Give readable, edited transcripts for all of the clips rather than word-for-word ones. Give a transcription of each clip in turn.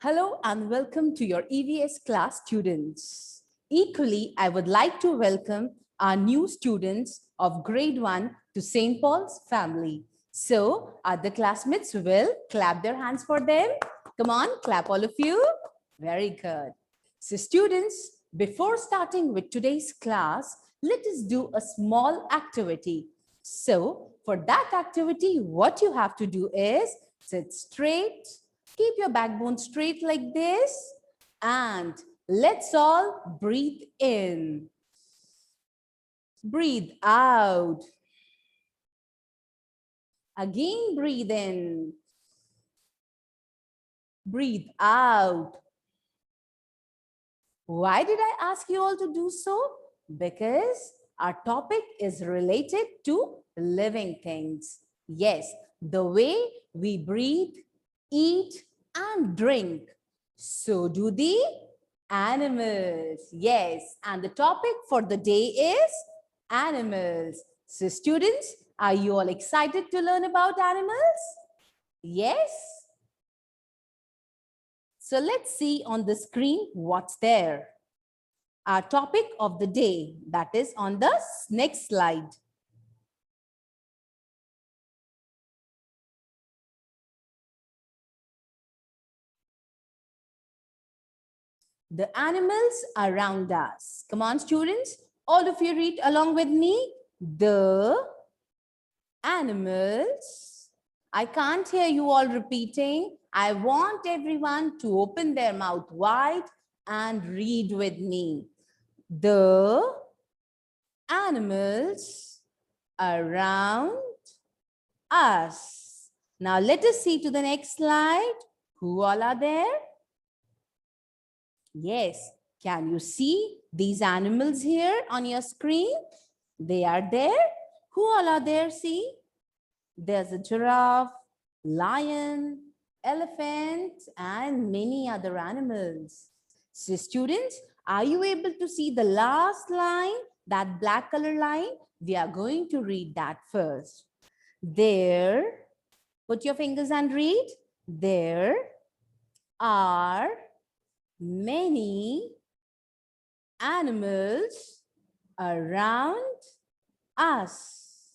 Hello and welcome to your E.V.S class students. Equally, I would like to welcome our new students of grade 1 to St. Paul's family. So, other classmates will clap their hands for them. Come on, clap all of you. Very good. So, students, before starting with today's class, let us do a small activity. So, for that activity, what you have to do is sit straight. Keep your backbone straight like this and let's all breathe in. Breathe out. Again, breathe in. Breathe out. Why did I ask you all to do so? Because our topic is related to living things. Yes, the way we breathe, eat, and drink. So do the animals. Yes, and the topic for the day is animals. So students, are you all excited to learn about animals? Yes? So let's see on the screen what's there. Our topic of the day, that is on the next slide. The animals around us. Come on, students. All of you read along with me. The animals. I can't hear you all repeating. I want everyone to open their mouth wide and read with me. The animals around us. Now let us see to the next slide. Who all are there? Yes. Can you see these animals here on your screen? They are there. Who all are there? See? There's a giraffe, lion, elephant, and many other animals. So students, are you able to see the last line, that black color line? We are going to read that first. There, put your fingers and read. There are many animals around us.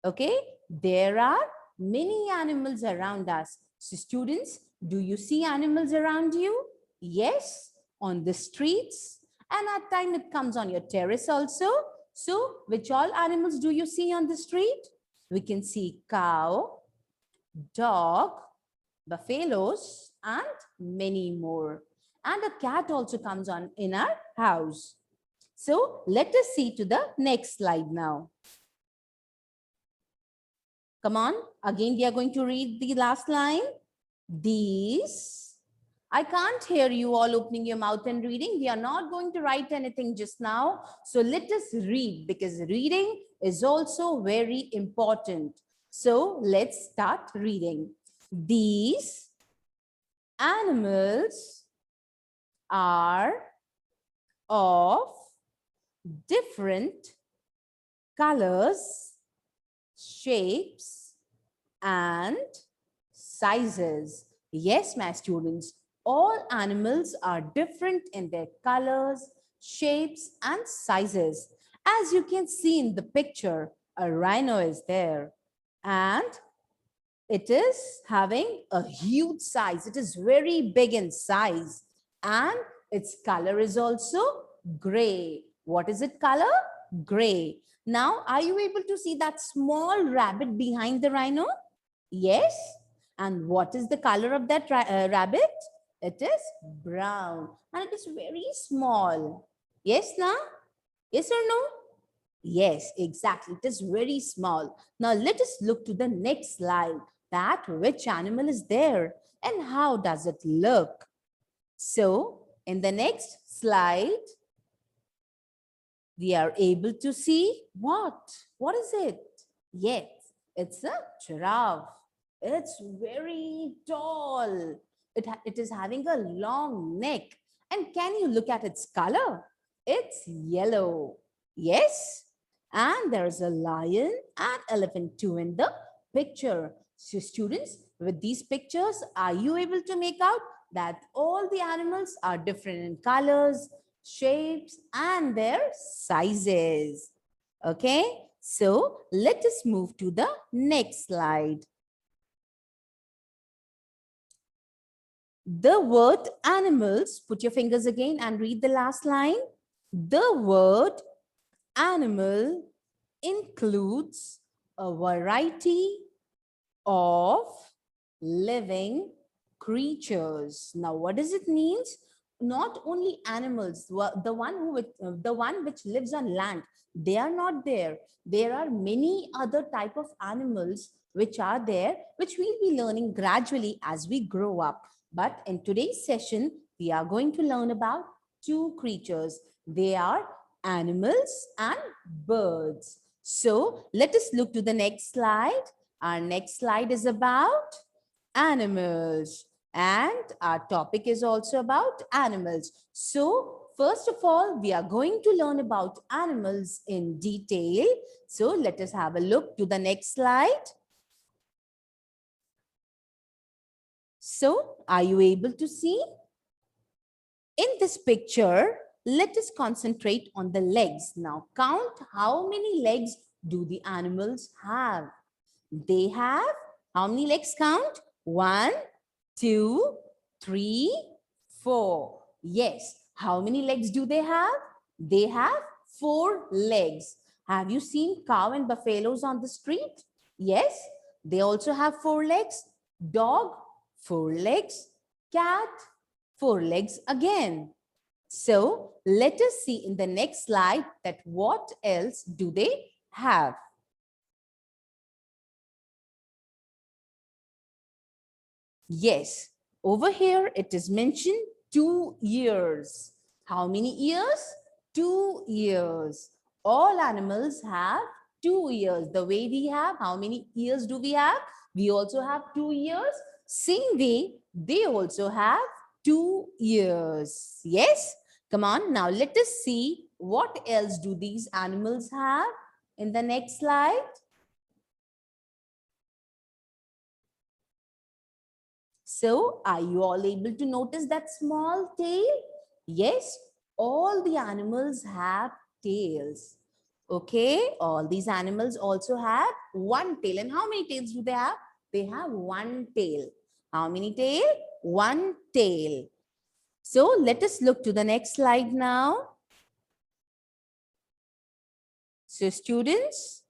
Okay, there are many animals around us. So students, do you see animals around you? Yes, on the streets, and at time it comes on your terrace also. So which all animals do you see on the street? We can see cow, dog, buffaloes, and many more. And a cat also comes on in our house. So let us see to the next slide now. Come on, again we are going to read the last line. These, I can't hear you all opening your mouth and reading. We are not going to write anything just now. So let us read, because reading is also very important. So let's start reading. These animals are of different colors, shapes, and sizes. Yes, my students, all animals are different in their colors, shapes, and sizes. As you can see in the picture, a rhino is there, and it is having a huge size. It is very big in size, and its color is also gray. What is its color? Gray. Now, are you able to see that small rabbit behind the rhino? Yes. And what is the color of that rabbit? It is brown, and it is very small. Yes, now? Yes or no? Yes, exactly. It is very small. Now let us look to the next slide. That which animal is there and how does it look? So in the next slide, we are able to see what? What is it? Yes, it's a giraffe. It's very tall. It is having a long neck. And can you look at its color? It's yellow. Yes. And there's a lion and elephant too in the picture. So students, with these pictures, are you able to make out that all the animals are different in colors, shapes, and their sizes. Okay, so let us move to the next slide. The word animals, put your fingers again and read the last line. The word animal includes a variety of living creatures. Now, what does it mean? Not only animals, the one which lives on land, they are not there. There are many other type of animals which are there, which we'll be learning gradually as we grow up. But in today's session, we are going to learn about two creatures. They are animals and birds. So let us look to the next slide. Our next slide is about animals, and our topic is also about animals. So first of all, we are going to learn about animals in detail. So let us have a look to the next slide. So are you able to see? In this picture, let us concentrate on the legs. Now count how many legs do the animals have. They have, how many legs count? 1, 2, 3, 4. Yes. How many legs do they have? They have 4 legs. Have you seen cow and buffaloes on the street? Yes. They also have 4 legs. Dog, 4 legs. Cat, 4 legs again. So let us see in the next slide that what else do they have. Yes, over here it is mentioned 2 ears. How many ears? 2 ears. All animals have 2 ears. The way we have, how many ears do we have? We also have 2 ears. Same way, they also have 2 ears. Yes? Come on, now let us see what else do these animals have in the next slide. So, are you all able to notice that small tail? Yes, all the animals have tails. Okay, all these animals also have one tail. And how many tails do they have? They have one tail. How many tail? One tail. So, let us look to the next slide now. So, students,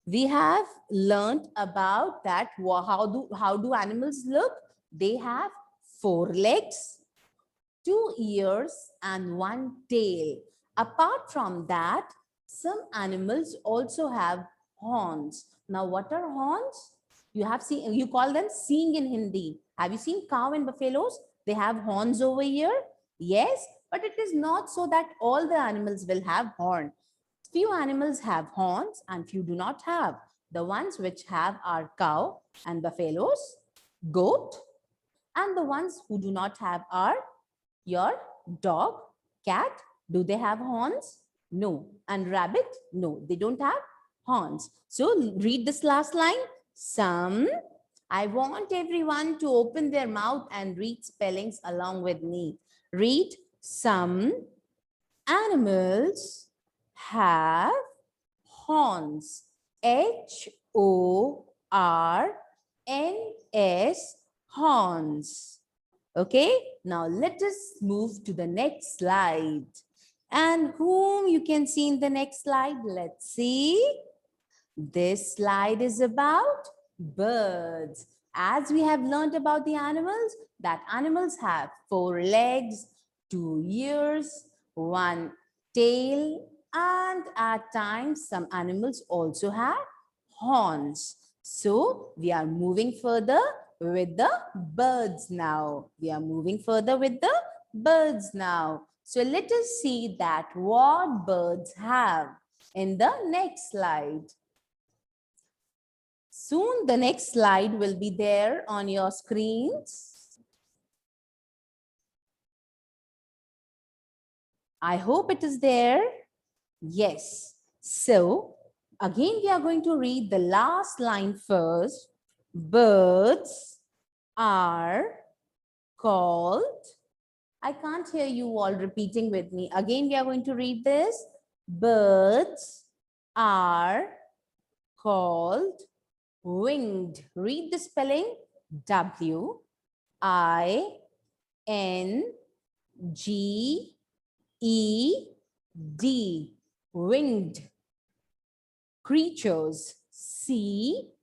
we have learned about that. How do animals look? They have 4 legs, 2 ears and 1 tail. Apart from that, some animals also have horns. Now, what are horns? You call them seeing in Hindi. Have you seen cow and buffaloes? They have horns over here. Yes, but it is not so that all the animals will have horn. Few animals have horns and few do not have. The ones which have are cow and buffaloes, goat, and the ones who do not have are your dog, cat. Do they have horns? No. And rabbit? No, they don't have horns. So read this last line. Some. I want everyone to open their mouth and read spellings along with me. Read some animals have horns. Horns. Horns. Okay, now let us move to the next slide. And whom you can see in the next slide? Let's see. This slide is about birds. As we have learned about the animals, that animals have 4 legs, 2 ears, 1 tail, and at times some animals also have horns. So we are moving further with the birds now. We are moving further with the birds now. So let us see that what birds have in the next slide. Soon the next slide will be there on your screens. I hope it is there. Yes. So again, we are going to read the last line first. Birds are called, I can't hear you all repeating with me. Again, we are going to read this. Birds are called winged. Read the spelling. W-I-N-G-E-D. Winged. Creatures. C-R-E-A-T-U-R-E-S.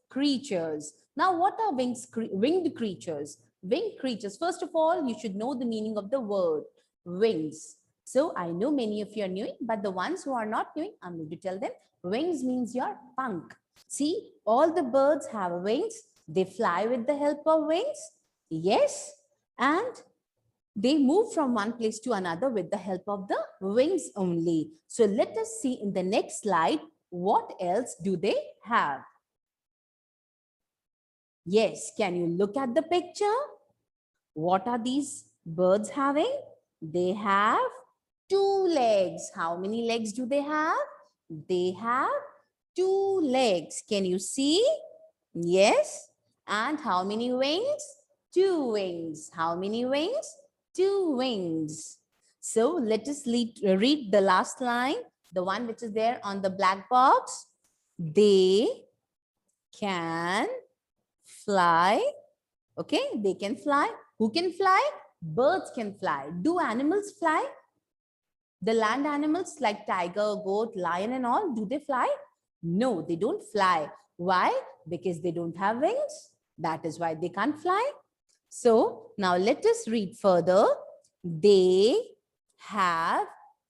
Creatures. Now, what are winged creatures? Winged creatures. First of all, you should know the meaning of the word wings. So I know many of you are new, but the ones who are not new, I'm going to tell them wings means your punk. See, all the birds have wings. They fly with the help of wings. Yes. And they move from one place to another with the help of the wings only. So let us see in the next slide, what else do they have? Yes, can you look at the picture? What are these birds having? They have two legs. How many legs do they have? They have two legs. Can you see? Yes. And how many wings? Two wings. How many wings? Two wings. So let us read the last line, the one which is there on the black box. They can fly. Okay, they can fly. Who can fly? Birds can fly. Do animals fly? The land animals like tiger, goat, lion and all, do they fly? No, they don't fly. Why? Because they don't have wings. That is why they can't fly. So now let us read further. They have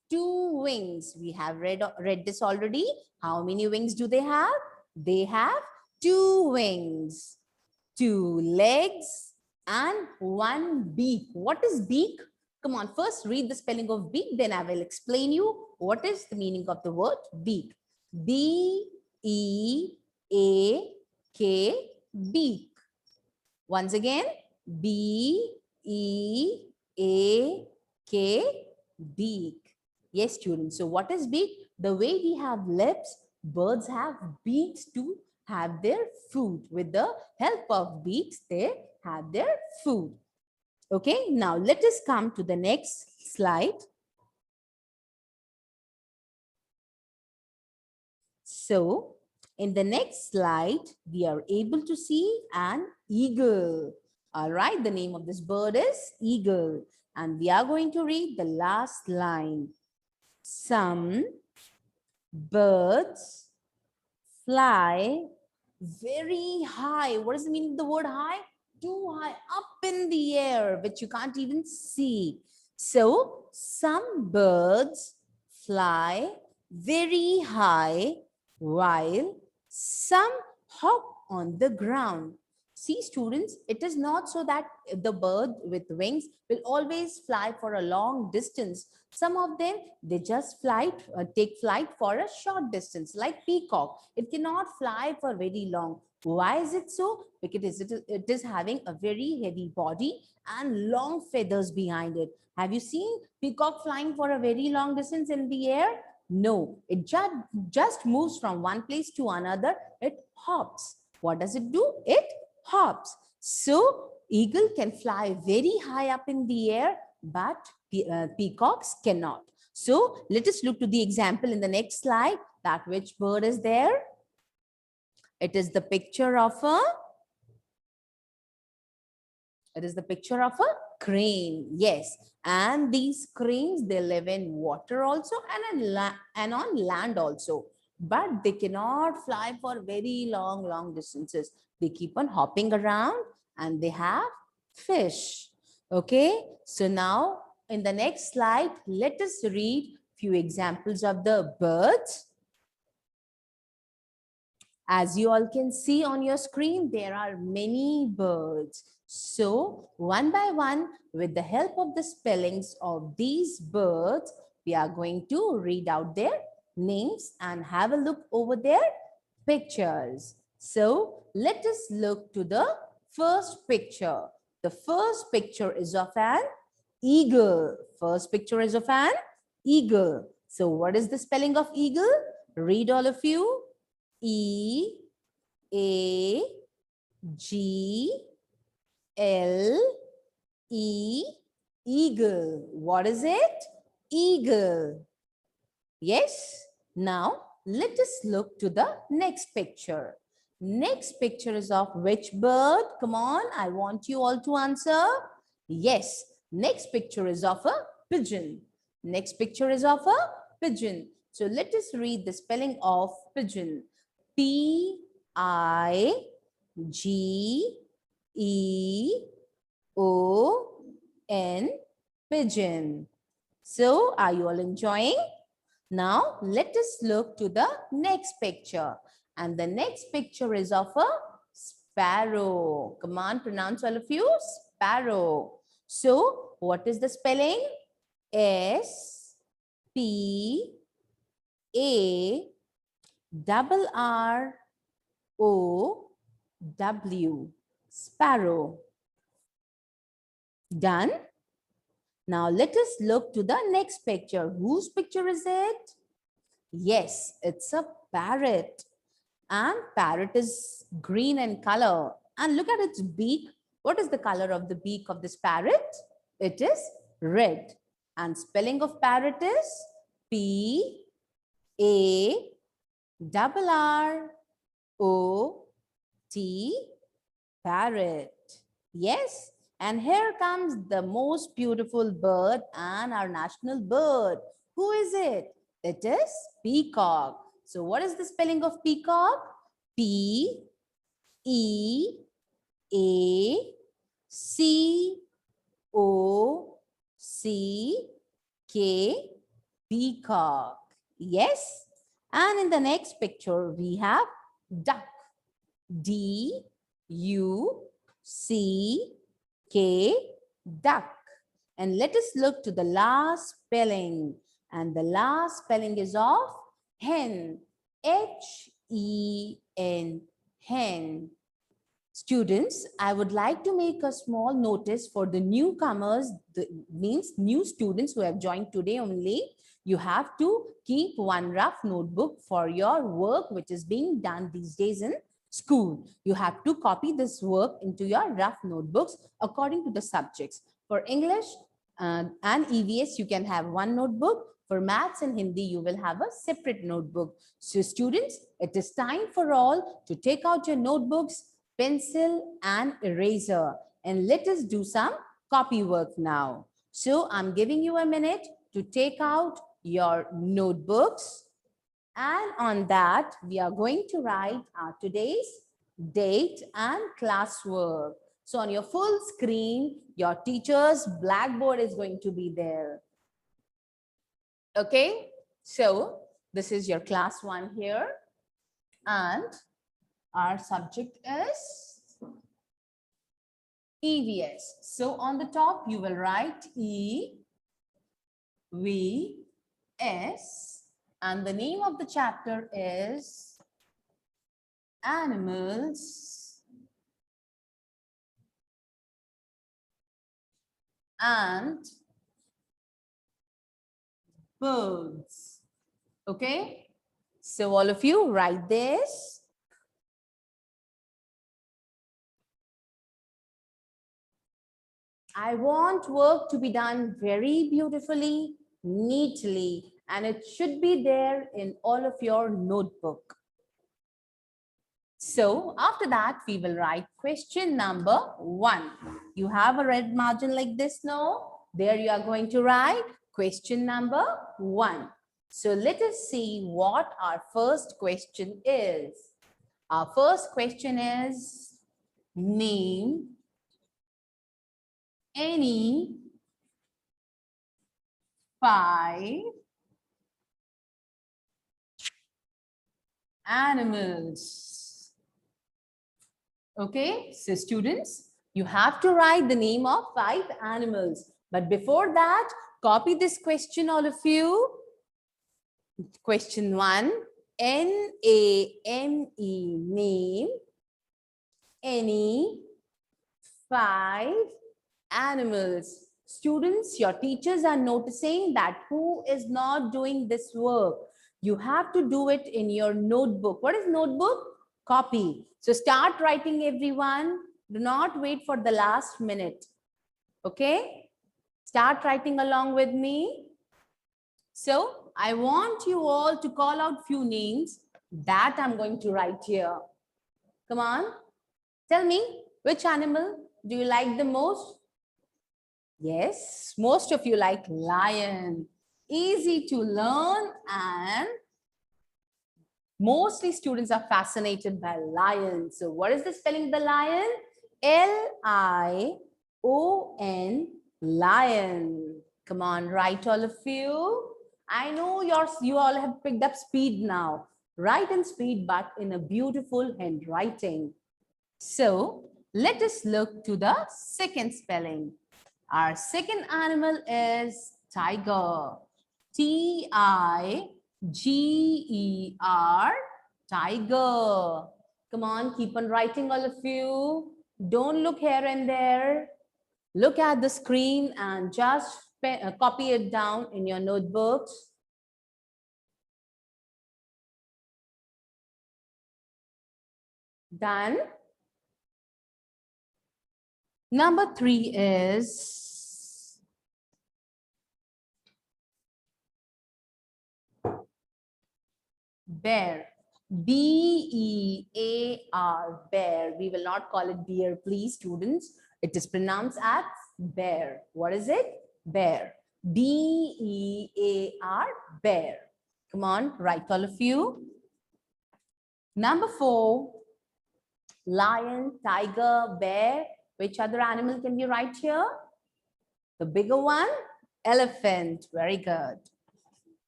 two wings. We have read this already. How many wings do they have? They have two wings, two legs, and one beak. What is beak? Come on, first read the spelling of beak, then I will explain you what is the meaning of the word beak. B-E-A-K, beak. Once again, B-E-A-K, beak. Yes, students. So what is beak? The way we have lips, birds have beaks to have their food. With the help of beaks, they have their food. Okay, now let us come to the next slide. So in the next slide, we are able to see an eagle. All right, the name of this bird is eagle. And we are going to read the last line. Some birds fly very high. What does the meaning of the word high? Too high, up in the air, which you can't even see. So some birds fly very high while some hop on the ground. See, students, it is not so that the bird with wings will always fly for a long distance. Some of them, they just take flight for a short distance, like peacock. It cannot fly for very long. Why is it so? Because it is having a very heavy body and long feathers behind it. Have you seen peacock flying for a very long distance in the air? No, it just moves from one place to another. It hops. What does it do? It hops. So eagle can fly very high up in the air, but peacocks cannot. So let us look to the example in the next slide. That which bird is there? It is the picture of a crane. Yes. And these cranes, they live in water also and on land also. But they cannot fly for very long distances. They keep on hopping around and they have fish. Okay. So now in the next slide, let us read few examples of the birds. As you all can see on your screen, there are many birds. So one by one, with the help of the spellings of these birds, we are going to read out their names and have a look over their pictures. So let us look to the first picture. The first picture is of an eagle. First picture is of an eagle. So what is the spelling of eagle? Read all of you. E A G L E, eagle. What is it? Eagle. Yes. Now let us look to the next picture. Next picture is of which bird? Come on, I want you all to answer. Yes. Next picture is of a pigeon. Next picture is of a pigeon. So let us read the spelling of pigeon. P I G E O N, pigeon. So are you all enjoying? Now let us look to the next picture. And the next picture is of a sparrow. Come on, pronounce all of you. Sparrow. So what is the spelling? S P A double R O W. Sparrow. Done? Now let us look to the next picture. Whose picture is it? Yes, it's a parrot. And parrot is green in color. And look at its beak. What is the color of the beak of this parrot? It is red. And spelling of parrot is P A double R O T, parrot. Yes. And here comes the most beautiful bird and our national bird. Who is it? It is peacock. So what is the spelling of peacock? P E A C O C K, peacock. Yes. And in the next picture, we have duck. D U C K, duck. And let us look to the last spelling. And the last spelling is of hen. H-E-N, hen. Students, I would like to make a small notice for the newcomers, means new students who have joined today only. You have to keep one rough notebook for your work which is being done these days in school. You have to copy this work into your rough notebooks according to the subjects. For English and E.V.S, you can have one notebook. For maths and Hindi, you will have a separate notebook. So students, it is time for all to take out your notebooks, pencil and eraser, and let us do some copy work now. So I'm giving you a minute to take out your notebooks, and on that we are going to write our today's date and classwork. So on your full screen, your teacher's blackboard is going to be there. Okay, so this is your class 1 here, and our subject is E.V.S. So on the top, you will write E.V.S. and the name of the chapter is Animals and Birds. Okay, so all of you write this. I want work to be done very beautifully, neatly, and it should be there in all of your notebook. So after that, we will write question number 1. You have a red margin like this now. There you are going to write question number 1. So let us see what our first question is. Our first question is, name any 5 animals. Okay, so students, you have to write the name of 5 animals. But before that, copy this question, all of you. Question 1, N-A-M-E, name any 5 animals. Students, your teachers are noticing that who is not doing this work. You have to do it in your notebook. What is notebook? Copy. So start writing, everyone. Do not wait for the last minute. Okay? Start writing along with me. So I want you all to call out few names that I'm going to write here. Come on. Tell me, which animal do you like the most? Yes, most of you like lion. Easy to learn, and mostly students are fascinated by lion. So what is the spelling of the lion? L-I-O-N, lion. Come on, write all of you. I know you all have picked up speed now. Write in speed, but in a beautiful handwriting. So let us look to the second spelling. Our second animal is tiger. T-I-G-E-R, tiger. Come on, keep on writing, all of you. Don't look here and there. Look at the screen and just copy it down in your notebooks. Done. Number 3 is bear. B-E-A-R, bear. We will not call it beer, please, students. It is pronounced as bear. What is it? Bear. B-E-A-R, bear. Come on, write all of you. Number 4, lion, tiger, bear. Which other animal can we write here? The bigger one? Elephant. Very good.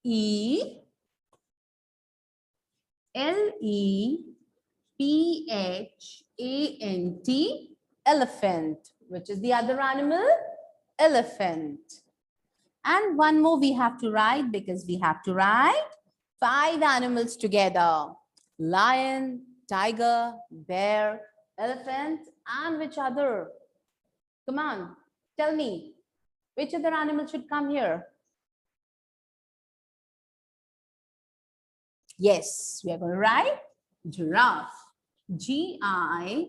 E-L-E-P-H-A-N-T, elephant. Which is the other animal? Elephant. And one more we have to write, because we have to write 5 animals together. Lion, tiger, bear, elephant, and which other? Come on, tell me. Which other animal should come here? Yes, we are going to write giraffe. G-I-R-A-F-F-E,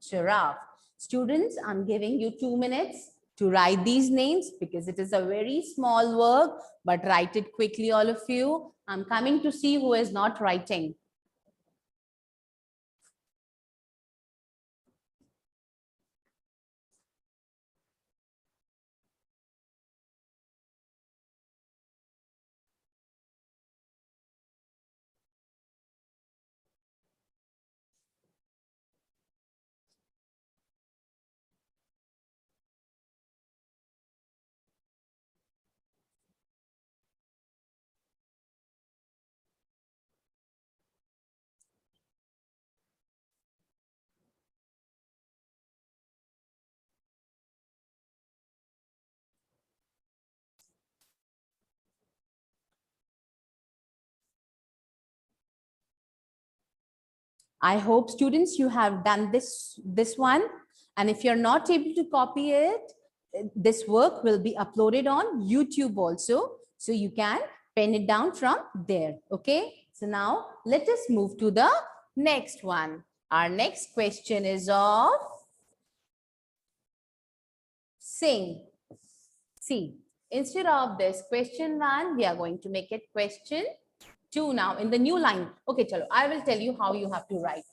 giraffe. Students, I'm giving you 2 minutes to write these names, because it is a very small work, but write it quickly, all of you. I'm coming to see who is not writing. I hope, students, you have done this one. And if you're not able to copy it, this work will be uploaded on YouTube also. So you can pen it down from there. Okay. So now let us move to the next one. Our next question is of sing. See, instead of this question 1, we are going to make it question 2 now in the new line. Okay, chalo, I will tell you how you have to write.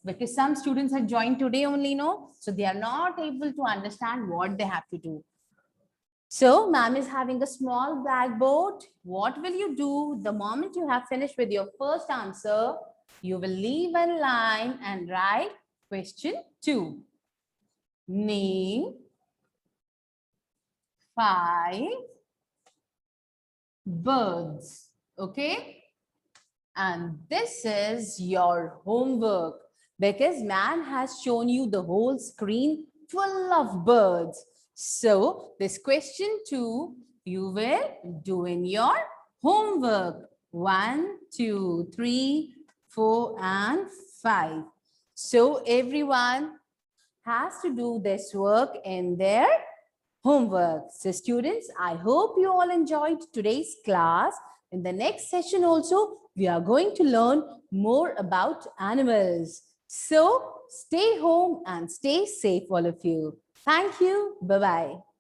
Because some students have joined today only, no? So they are not able to understand what they have to do. So ma'am is having a small blackboard. What will you do the moment you have finished with your first answer? You will leave a line and write question 2. Name 5 birds. Okay? And this is your homework, because man has shown you the whole screen full of birds. So this question 2, you will do in your homework. 1, 2, 3, 4, and 5. So everyone, has to do this work in their homework. So students, I hope you all enjoyed today's class. In the next session also, we are going to learn more about animals. So stay home and stay safe, all of you. Thank you. Bye-bye.